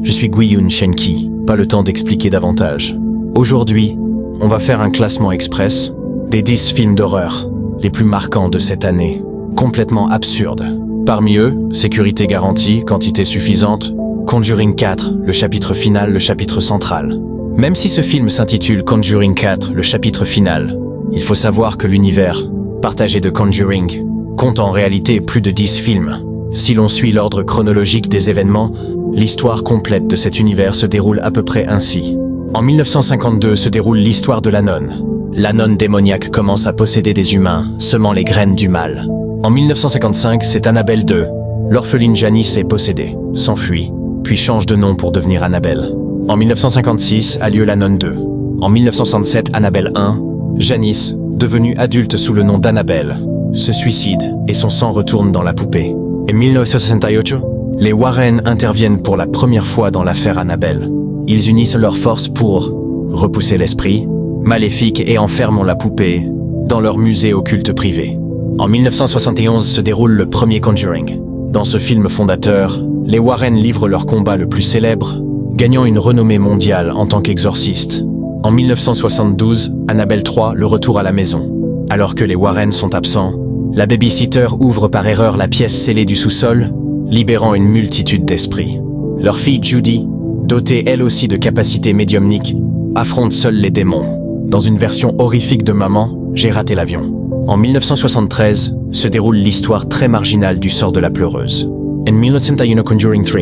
je suis Guiyun Shenki, pas le temps d'expliquer davantage. Aujourd'hui, on va faire un classement express des 10 films d'horreur les plus marquants de cette année, complètement absurdes. Parmi eux, sécurité garantie, quantité suffisante, Conjuring 4, le chapitre final, le chapitre central. Même si ce film s'intitule Conjuring 4, le chapitre final, il faut savoir que l'univers partagé de Conjuring compte en réalité plus de 10 films. Si l'on suit l'ordre chronologique des événements, l'histoire complète de cet univers se déroule à peu près ainsi. En 1952 se déroule l'histoire de la nonne. La nonne démoniaque commence à posséder des humains, semant les graines du mal. En 1955, c'est Annabelle 2. L'orpheline Janice est possédée, s'enfuit, puis change de nom pour devenir Annabelle. En 1956 a lieu La Nonne 2. En 1967, Annabelle 1. Janice, devenue adulte sous le nom d'Annabelle, se suicide et son sang retourne dans la poupée. En 1968, les Warren interviennent pour la première fois dans l'affaire Annabelle. Ils unissent leurs forces pour repousser l'esprit maléfique et enferment la poupée dans leur musée occulte privé. En 1971 se déroule le premier Conjuring. Dans ce film fondateur, les Warren livrent leur combat le plus célèbre, gagnant une renommée mondiale en tant qu'exorciste. En 1972, Annabelle 3, le retour à la maison. Alors que les Warren sont absents, la babysitter ouvre par erreur la pièce scellée du sous-sol, libérant une multitude d'esprits. Leur fille Judy, dotée elle aussi de capacités médiumniques, affronte seule les démons. Dans une version horrifique de Maman, j'ai raté l'avion. En 1973, se déroule l'histoire très marginale du sort de la pleureuse. En 1981, Conjuring 3.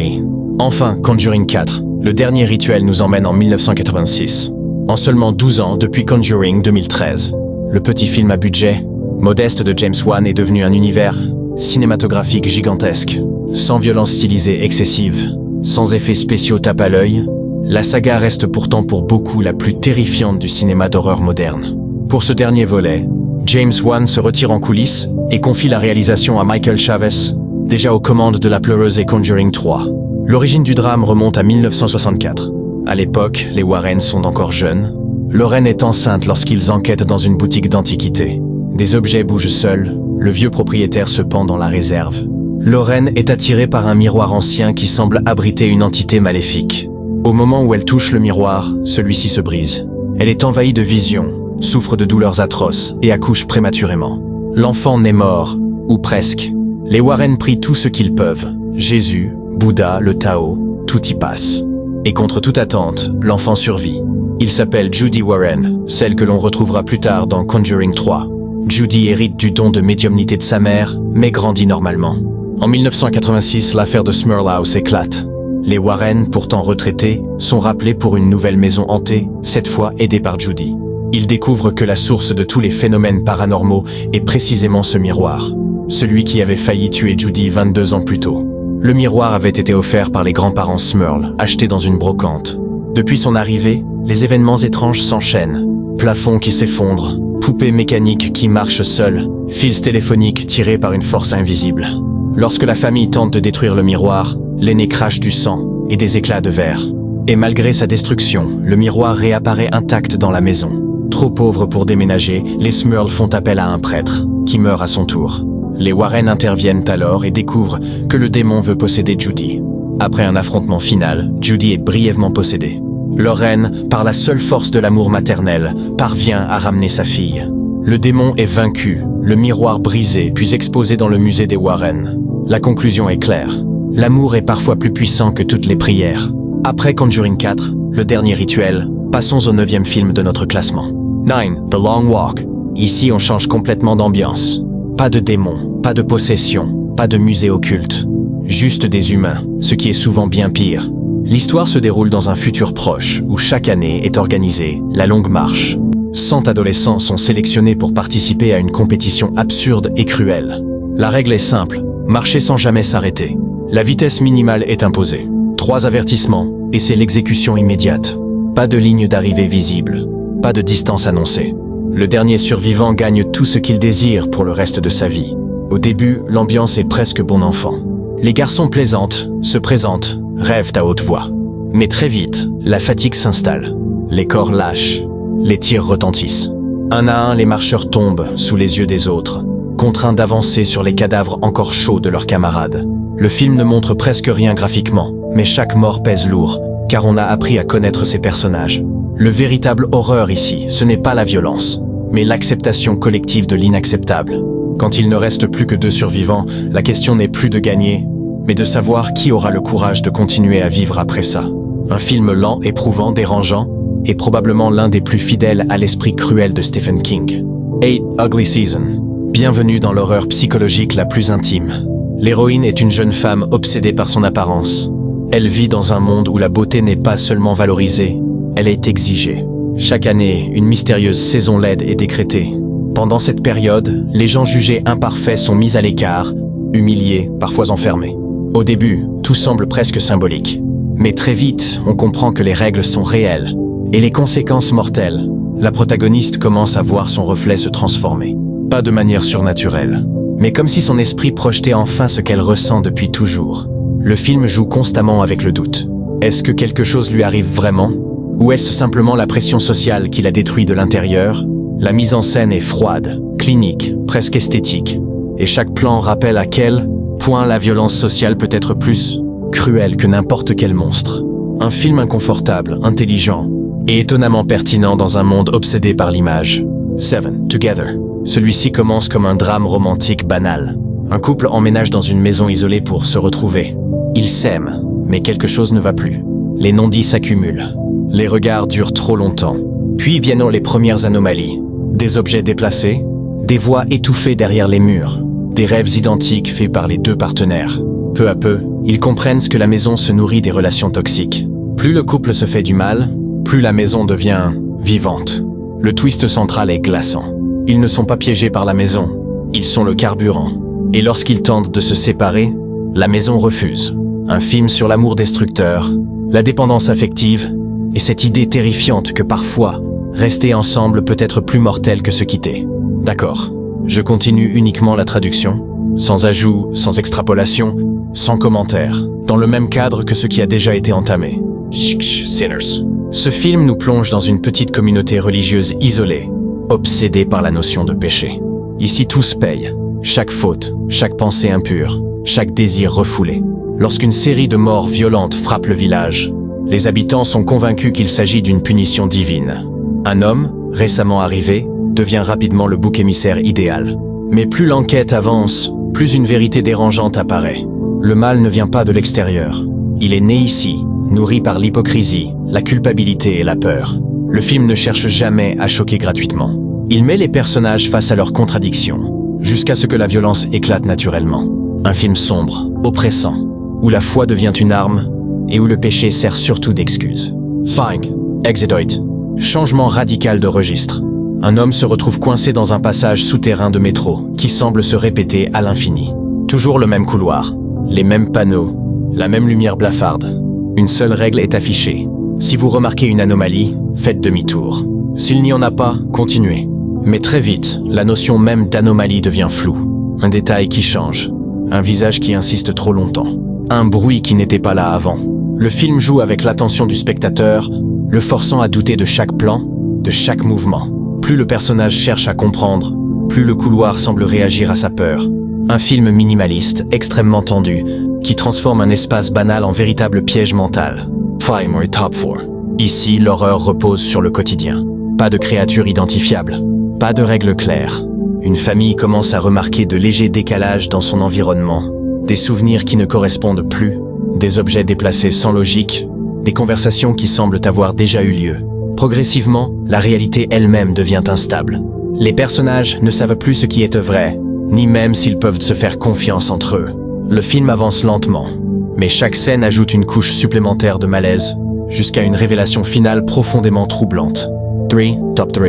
Enfin, Conjuring 4. Le dernier rituel nous emmène en 1986. En seulement 12 ans depuis Conjuring 2013, le petit film à budget modeste de James Wan est devenu un univers cinématographique gigantesque. Sans violence stylisée excessive, sans effets spéciaux tape à l'œil, la saga reste pourtant pour beaucoup la plus terrifiante du cinéma d'horreur moderne. Pour ce dernier volet, James Wan se retire en coulisses et confie la réalisation à Michael Chavez, déjà aux commandes de La Pleureuse et Conjuring 3. L'origine du drame remonte à 1964. À l'époque, les Warren sont encore jeunes. Lorraine est enceinte lorsqu'ils enquêtent dans une boutique d'antiquités. Des objets bougent seuls, le vieux propriétaire se pend dans la réserve. Lorraine est attirée par un miroir ancien qui semble abriter une entité maléfique. Au moment où elle touche le miroir, celui-ci se brise. Elle est envahie de visions, souffre de douleurs atroces et accouche prématurément. L'enfant naît mort, ou presque. Les Warren prient tout ce qu'ils peuvent. Jésus, Bouddha, le Tao, tout y passe. Et contre toute attente, l'enfant survit. Il s'appelle Judy Warren, celle que l'on retrouvera plus tard dans Conjuring 3. Judy hérite du don de médiumnité de sa mère, mais grandit normalement. En 1986, l'affaire de Smurl House éclate. Les Warren, pourtant retraités, sont rappelés pour une nouvelle maison hantée, cette fois aidée par Judy. Ils découvrent que la source de tous les phénomènes paranormaux est précisément ce miroir. Celui qui avait failli tuer Judy 22 ans plus tôt. Le miroir avait été offert par les grands-parents Smurl, acheté dans une brocante. Depuis son arrivée, les événements étranges s'enchaînent. Plafonds qui s'effondrent, poupées mécaniques qui marchent seules, fils téléphoniques tirés par une force invisible. Lorsque la famille tente de détruire le miroir, l'aîné crache du sang et des éclats de verre. Et malgré sa destruction, le miroir réapparaît intact dans la maison. Trop pauvres pour déménager, les Smurl font appel à un prêtre, qui meurt à son tour. Les Warren interviennent alors et découvrent que le démon veut posséder Judy. Après un affrontement final, Judy est brièvement possédée. Lorraine, par la seule force de l'amour maternel, parvient à ramener sa fille. Le démon est vaincu, le miroir brisé puis exposé dans le musée des Warren. La conclusion est claire. L'amour est parfois plus puissant que toutes les prières. Après Conjuring 4, le dernier rituel, passons au 9e film de notre classement. 9. The Long Walk. Ici, on change complètement d'ambiance. Pas de démons, pas de possession, pas de musée occulte. Juste des humains, ce qui est souvent bien pire. L'histoire se déroule dans un futur proche, où chaque année est organisée la Longue Marche. 100 adolescents sont sélectionnés pour participer à une compétition absurde et cruelle. La règle est simple, marcher sans jamais s'arrêter. La vitesse minimale est imposée. 3 avertissements, et c'est l'exécution immédiate. Pas de ligne d'arrivée visible, pas de distance annoncée. Le dernier survivant gagne tout ce qu'il désire pour le reste de sa vie. Au début, l'ambiance est presque bon enfant. Les garçons plaisantent, se présentent, rêvent à haute voix. Mais très vite, la fatigue s'installe. Les corps lâchent, les tirs retentissent. Un à un, les marcheurs tombent sous les yeux des autres, contraints d'avancer sur les cadavres encore chauds de leurs camarades. Le film ne montre presque rien graphiquement, mais chaque mort pèse lourd, car on a appris à connaître ces personnages. Le véritable horreur ici, ce n'est pas la violence, mais l'acceptation collective de l'inacceptable. Quand il ne reste plus que 2 survivants, la question n'est plus de gagner, mais de savoir qui aura le courage de continuer à vivre après ça. Un film lent, éprouvant, dérangeant, et probablement l'un des plus fidèles à l'esprit cruel de Stephen King. 8 Ugly Season. Bienvenue dans l'horreur psychologique la plus intime. L'héroïne est une jeune femme obsédée par son apparence. Elle vit dans un monde où la beauté n'est pas seulement valorisée, elle est exigée. Chaque année, une mystérieuse saison laide est décrétée. Pendant cette période, les gens jugés imparfaits sont mis à l'écart, humiliés, parfois enfermés. Au début, tout semble presque symbolique. Mais très vite, on comprend que les règles sont réelles, et les conséquences mortelles. La protagoniste commence à voir son reflet se transformer. Pas de manière surnaturelle, mais comme si son esprit projetait enfin ce qu'elle ressent depuis toujours. Le film joue constamment avec le doute. Est-ce que quelque chose lui arrive vraiment? Ou est-ce simplement la pression sociale qui la détruit de l'intérieur? La mise en scène est froide, clinique, presque esthétique. Et chaque plan rappelle à quel point la violence sociale peut être plus cruelle que n'importe quel monstre. Un film inconfortable, intelligent et étonnamment pertinent dans un monde obsédé par l'image. 7 Together. Celui-ci commence comme un drame romantique banal. Un couple emménage dans une maison isolée pour se retrouver. Ils s'aiment, mais quelque chose ne va plus. Les non-dits s'accumulent. Les regards durent trop longtemps. Puis viennent les premières anomalies. Des objets déplacés, des voix étouffées derrière les murs, des rêves identiques faits par les 2 partenaires. Peu à peu, ils comprennent que la maison se nourrit des relations toxiques. Plus le couple se fait du mal, plus la maison devient vivante. Le twist central est glaçant. Ils ne sont pas piégés par la maison, ils sont le carburant. Et lorsqu'ils tentent de se séparer, la maison refuse. Un film sur l'amour destructeur, la dépendance affective, et cette idée terrifiante que parfois, rester ensemble peut être plus mortel que se quitter. D'accord, je continue uniquement la traduction, sans ajout, sans extrapolation, sans commentaire, dans le même cadre que ce qui a déjà été entamé. Sinners. Ce film nous plonge dans une petite communauté religieuse isolée, obsédée par la notion de péché. Ici tout se paye, chaque faute, chaque pensée impure, chaque désir refoulé. Lorsqu'une série de morts violentes frappe le village, les habitants sont convaincus qu'il s'agit d'une punition divine. Un homme, récemment arrivé, devient rapidement le bouc émissaire idéal. Mais plus l'enquête avance, plus une vérité dérangeante apparaît. Le mal ne vient pas de l'extérieur. Il est né ici, nourri par l'hypocrisie, la culpabilité et la peur. Le film ne cherche jamais à choquer gratuitement. Il met les personnages face à leurs contradictions, jusqu'à ce que la violence éclate naturellement. Un film sombre, oppressant, où la foi devient une arme et où le péché sert surtout d'excuse. Fine, Exedoit. Changement radical de registre. Un homme se retrouve coincé dans un passage souterrain de métro qui semble se répéter à l'infini. Toujours le même couloir, les mêmes panneaux, la même lumière blafarde. Une seule règle est affichée. Si vous remarquez une anomalie, faites demi-tour. S'il n'y en a pas, continuez. Mais très vite, la notion même d'anomalie devient floue. Un détail qui change. Un visage qui insiste trop longtemps. Un bruit qui n'était pas là avant. Le film joue avec l'attention du spectateur, le forçant à douter de chaque plan, de chaque mouvement. Plus le personnage cherche à comprendre, plus le couloir semble réagir à sa peur. Un film minimaliste, extrêmement tendu, qui transforme un espace banal en véritable piège mental. Top 4. Ici, l'horreur repose sur le quotidien. Pas de créatures identifiables, pas de règles claires. Une famille commence à remarquer de légers décalages dans son environnement, des souvenirs qui ne correspondent plus, des objets déplacés sans logique, des conversations qui semblent avoir déjà eu lieu. Progressivement, la réalité elle-même devient instable. Les personnages ne savent plus ce qui est vrai, ni même s'ils peuvent se faire confiance entre eux. Le film avance lentement, mais chaque scène ajoute une couche supplémentaire de malaise, jusqu'à une révélation finale profondément troublante. 3 Top 3.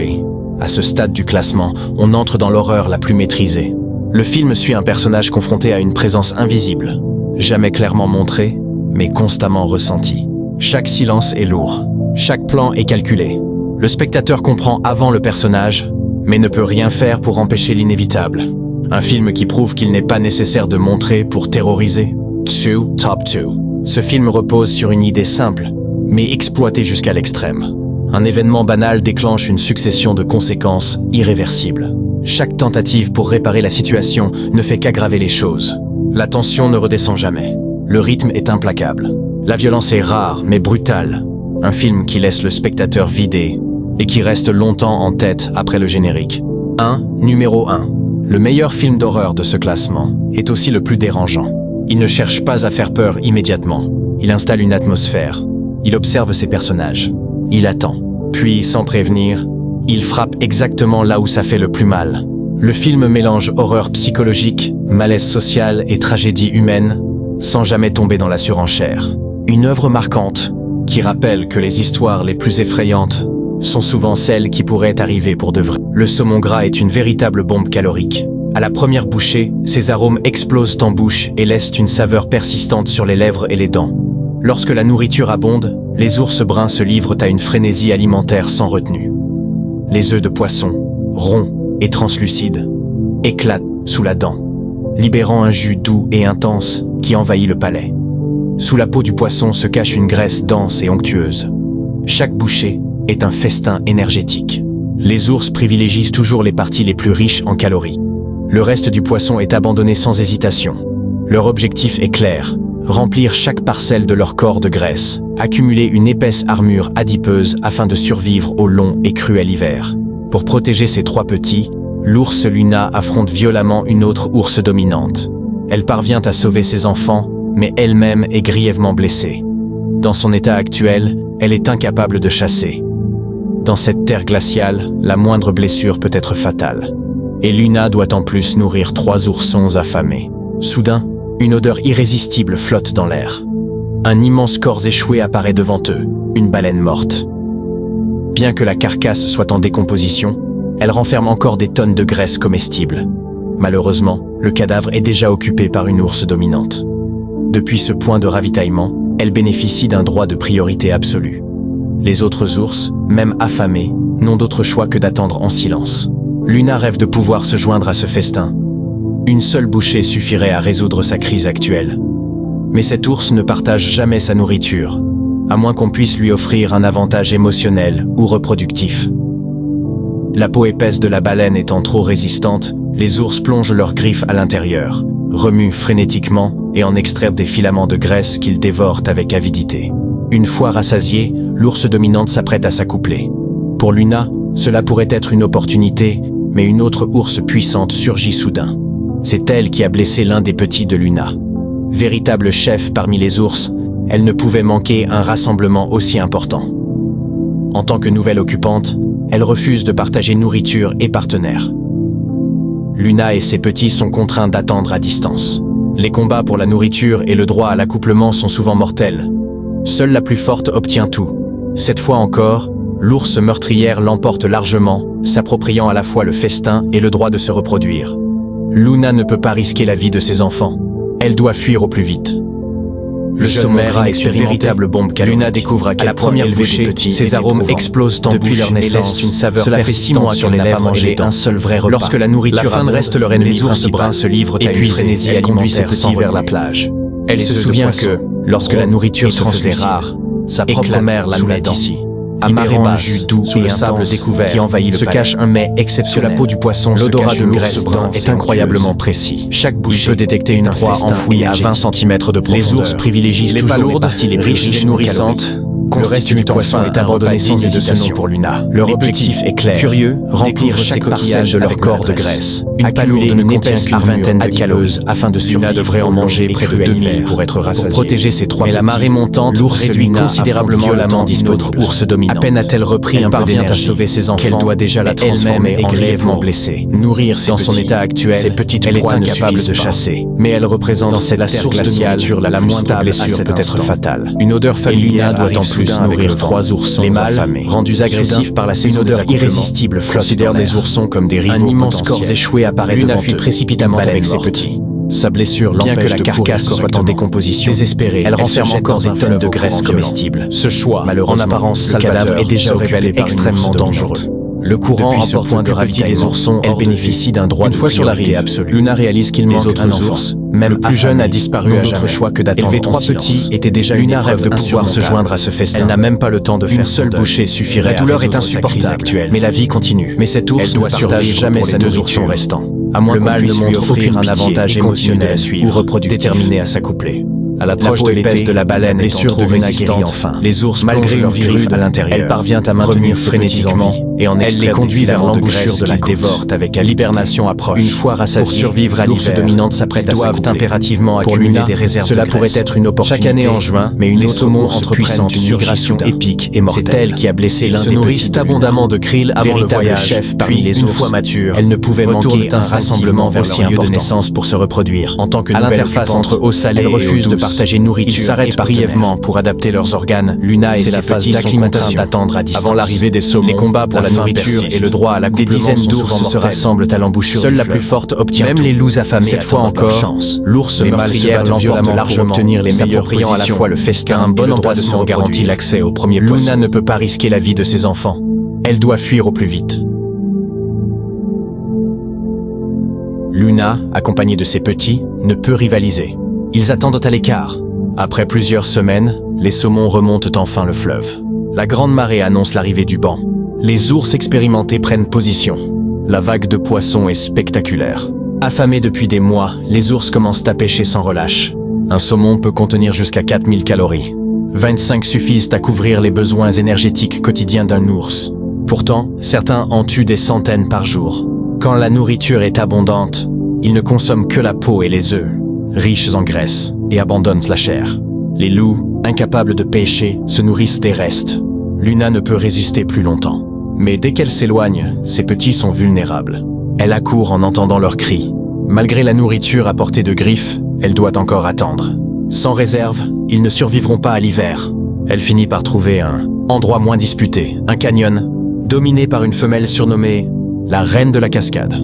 À ce stade du classement, on entre dans l'horreur la plus maîtrisée. Le film suit un personnage confronté à une présence invisible, jamais clairement montrée, mais constamment ressentie. Chaque silence est lourd, chaque plan est calculé. Le spectateur comprend avant le personnage, mais ne peut rien faire pour empêcher l'inévitable. Un film qui prouve qu'il n'est pas nécessaire de montrer pour terroriser. 2 Top 2. Ce film repose sur une idée simple, mais exploitée jusqu'à l'extrême. Un événement banal déclenche une succession de conséquences irréversibles. Chaque tentative pour réparer la situation ne fait qu'aggraver les choses. La tension ne redescend jamais. Le rythme est implacable. La violence est rare mais brutale. Un film qui laisse le spectateur vidé et qui reste longtemps en tête après le générique. Numéro 1. Le meilleur film d'horreur de ce classement est aussi le plus dérangeant. Il ne cherche pas à faire peur immédiatement. Il installe une atmosphère. Il observe ses personnages. Il attend. Puis, sans prévenir, il frappe exactement là où ça fait le plus mal. Le film mélange horreur psychologique, malaise social et tragédie humaine, sans jamais tomber dans la surenchère. Une œuvre marquante, qui rappelle que les histoires les plus effrayantes sont souvent celles qui pourraient arriver pour de vrai. Le saumon gras est une véritable bombe calorique. À la première bouchée, ses arômes explosent en bouche et laissent une saveur persistante sur les lèvres et les dents. Lorsque la nourriture abonde, les ours bruns se livrent à une frénésie alimentaire sans retenue. Les œufs de poisson, ronds et translucides, éclatent sous la dent, libérant un jus doux et intense qui envahit le palais. Sous la peau du poisson se cache une graisse dense et onctueuse. Chaque bouchée est un festin énergétique. Les ours privilégient toujours les parties les plus riches en calories. Le reste du poisson est abandonné sans hésitation. Leur objectif est clair, remplir chaque parcelle de leur corps de graisse, accumuler une épaisse armure adipeuse afin de survivre au long et cruel hiver. Pour protéger ses trois petits, l'ours Luna affronte violemment une autre ours dominante. Elle parvient à sauver ses enfants, mais elle-même est grièvement blessée. Dans son état actuel, elle est incapable de chasser. Dans cette terre glaciale, la moindre blessure peut être fatale. Et Luna doit en plus nourrir 3 oursons affamés. Soudain, une odeur irrésistible flotte dans l'air. Un immense corps échoué apparaît devant eux, une baleine morte. Bien que la carcasse soit en décomposition, elle renferme encore des tonnes de graisse comestible. Malheureusement, le cadavre est déjà occupé par une ours dominante. Depuis ce point de ravitaillement, elle bénéficie d'un droit de priorité absolu. Les autres ours, même affamés, n'ont d'autre choix que d'attendre en silence. Luna rêve de pouvoir se joindre à ce festin. Une seule bouchée suffirait à résoudre sa crise actuelle. Mais cet ours ne partage jamais sa nourriture, à moins qu'on puisse lui offrir un avantage émotionnel ou reproductif. La peau épaisse de la baleine étant trop résistante, les ours plongent leurs griffes à l'intérieur, remuent frénétiquement et en extraient des filaments de graisse qu'ils dévorent avec avidité. Une fois rassasiée, l'ours dominante s'apprête à s'accoupler. Pour Luna, cela pourrait être une opportunité, mais une autre ours puissante surgit soudain. C'est elle qui a blessé l'un des petits de Luna. Véritable chef parmi les ours, elle ne pouvait manquer un rassemblement aussi important. En tant que nouvelle occupante, elle refuse de partager nourriture et partenaires. Luna et ses petits sont contraints d'attendre à distance. Les combats pour la nourriture et le droit à l'accouplement sont souvent mortels. Seule la plus forte obtient tout. Cette fois encore, l'ours meurtrière l'emporte largement, s'appropriant à la fois le festin et le droit de se reproduire. Luna ne peut pas risquer la vie de ses enfants. Elle doit fuir au plus vite. Le saumon gras est une véritable bombe calorique. Luna découvre à la première bouchée, ses arômes explosent en depuis leur naissance, une saveur persistante. Cela fait 6 mois sur les lèvres, mangé un seul vrai repas. Lorsque la nourriture reste leur ennemi, les ours bruns se livrent à une frénésie alimentaire sans vers la plage. Elle se souvient que, lorsque la nourriture se faisait rare, sa propre mère l'amenait ici. Amarrant un jus doux sous le sable découvert qui envahit se cache un mets exceptionnel. Sur la peau du poisson, l'odorat de l'ours brun est incroyablement précis. Chaque bouchée peut détecter une proie enfouie à 20 cm de profondeur. Les ours privilégient toujours les parties les riches et nourrissantes. Le reste du poisson est abandonné sans hésitation pour Luna. Leur objectif est clair. Curieux, remplir chaque parcelle de leur corps de graisse. Une palourde ne contient qu'une vingtaine de calories afin de survivre. Luna devrait en manger près de 2000 pour être rassasiée. Pour protéger ses 3 petits. Mais la marée montante réduit considérablement la temps d'une autre ours dominante. À peine a-t-elle repris un peu d'énergie à sauver ses enfants, qu'elle doit déjà la transformer en grièvement blessée. Nourrir dans son état actuel, ses petites proies ne suffisent de chasser. Mais elle représente dans cette source glaciale la moindre blessure peut être fatale. Une odeur familière doit en plus nourrir 3 oursons. Les mâles, rendus agressifs par la saison des accouplements, irrésistible, considèrent les oursons comme des rivaux. Un immense corps échoué apparaît devant eux. Luna fuit précipitamment avec ses petits. Sa blessure l'empêche bien que la carcasse soit en décomposition. Désespérée, elle renferme encore des tonnes de graisse comestible. Ce choix, malheureusement, en apparence, le cadavre est déjà révélé extrêmement dangereux. Le courant emporte point de ravitaillement des oursons, elle bénéficie d'un droit de priorité absolu. Luna réalise qu'il manque un ours. Même plus jeune a disparu à jamais. Choix que d'attendre. Élever 3 petits était déjà une rêve de pouvoir se joindre à ce festin. Elle n'a même pas le temps de faire une seule bouchée suffirait. La douleur est insupportable, mais la vie continue. Mais cet ours doit survivre jamais sa nourriture restants. À moins le mâle ne montre offrir un avantage émotionnel ou reproductif déterminé à s'accoupler. À l'approche de l'épaisse de la baleine, les blessures de Luna guérit enfin. Les ours, malgré une virus à l'intérieur, elle parvient à maintenir frénétiquement et en elle les conduit vers l'embouchure de la dévore avec l'hibernation approche. Une fois rassasiée, pour survivre à l'hiver, dominante s'apprête à doivent impérativement accumuler des réserves. Cela pourrait être une opportunité. Chaque année en juin, mais une saumon entreprennent une migration épique et mortelle. C'est elle qui a blessé l'un des petits. Se nourrissent abondamment de krill avant le voyage. Chef, puis les ours, fois mature, elle ne pouvait manquer un rassemblement vers leur lieu de naissance pour se reproduire. En tant que à l'interface entre eau salée, elles refusent de partager nourriture. Ils s'arrêtent brièvement pour adapter leurs organes. Luna et ses petits sont contraints d'attendre à distance. Avant l'arrivée des saumons, les combats pour la nourriture et le droit à l'accouplement, des dizaines d'ours se rassemblent à l'embouchure. Seule la plus forte obtient même les loups affamés. Cette fois encore, l'ours meurtrière l'emporte largement, obtenir les meilleures positions, à la fois le festin car un bon emplacement garantit l'accès au premier poisson. Luna ne peut pas risquer la vie de ses enfants. Elle doit fuir au plus vite. Luna, accompagnée de ses petits, ne peut rivaliser. Ils attendent à l'écart. Après plusieurs semaines, les saumons remontent enfin le fleuve. La grande marée annonce l'arrivée du banc. Les ours expérimentés prennent position. La vague de poissons est spectaculaire. Affamés depuis des mois, les ours commencent à pêcher sans relâche. Un saumon peut contenir jusqu'à 4000 calories. 25 suffisent à couvrir les besoins énergétiques quotidiens d'un ours. Pourtant, certains en tuent des centaines par jour. Quand la nourriture est abondante, ils ne consomment que la peau et les œufs, riches en graisse, et abandonnent la chair. Les loups, incapables de pêcher, se nourrissent des restes. Luna ne peut résister plus longtemps. Mais dès qu'elle s'éloigne, ses petits sont vulnérables. Elle accourt en entendant leurs cris. Malgré la nourriture à portée de griffes, elle doit encore attendre. Sans réserve, ils ne survivront pas à l'hiver. Elle finit par trouver un endroit moins disputé, un canyon, dominé par une femelle surnommée la reine de la cascade.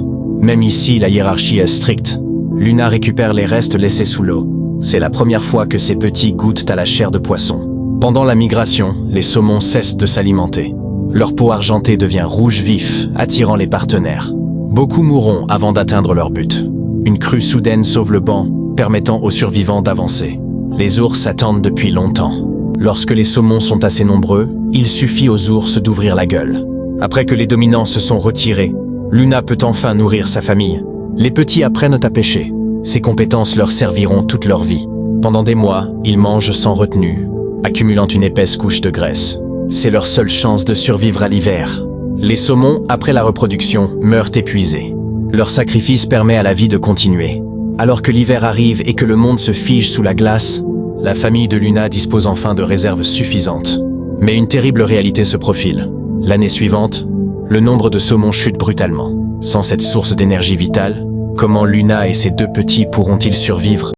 Même ici, la hiérarchie est stricte. Luna récupère les restes laissés sous l'eau. C'est la première fois que ses petits goûtent à la chair de poisson. Pendant la migration, les saumons cessent de s'alimenter. Leur peau argentée devient rouge vif, attirant les partenaires. Beaucoup mourront avant d'atteindre leur but. Une crue soudaine sauve le banc, permettant aux survivants d'avancer. Les ours attendent depuis longtemps. Lorsque les saumons sont assez nombreux, il suffit aux ours d'ouvrir la gueule. Après que les dominants se sont retirés, Luna peut enfin nourrir sa famille. Les petits apprennent à pêcher. Ces compétences leur serviront toute leur vie. Pendant des mois, ils mangent sans retenue, accumulant une épaisse couche de graisse. C'est leur seule chance de survivre à l'hiver. Les saumons, après la reproduction, meurent épuisés. Leur sacrifice permet à la vie de continuer. Alors que l'hiver arrive et que le monde se fige sous la glace, la famille de Luna dispose enfin de réserves suffisantes. Mais une terrible réalité se profile. L'année suivante, le nombre de saumons chute brutalement. Sans cette source d'énergie vitale, comment Luna et ses deux petits pourront-ils survivre ?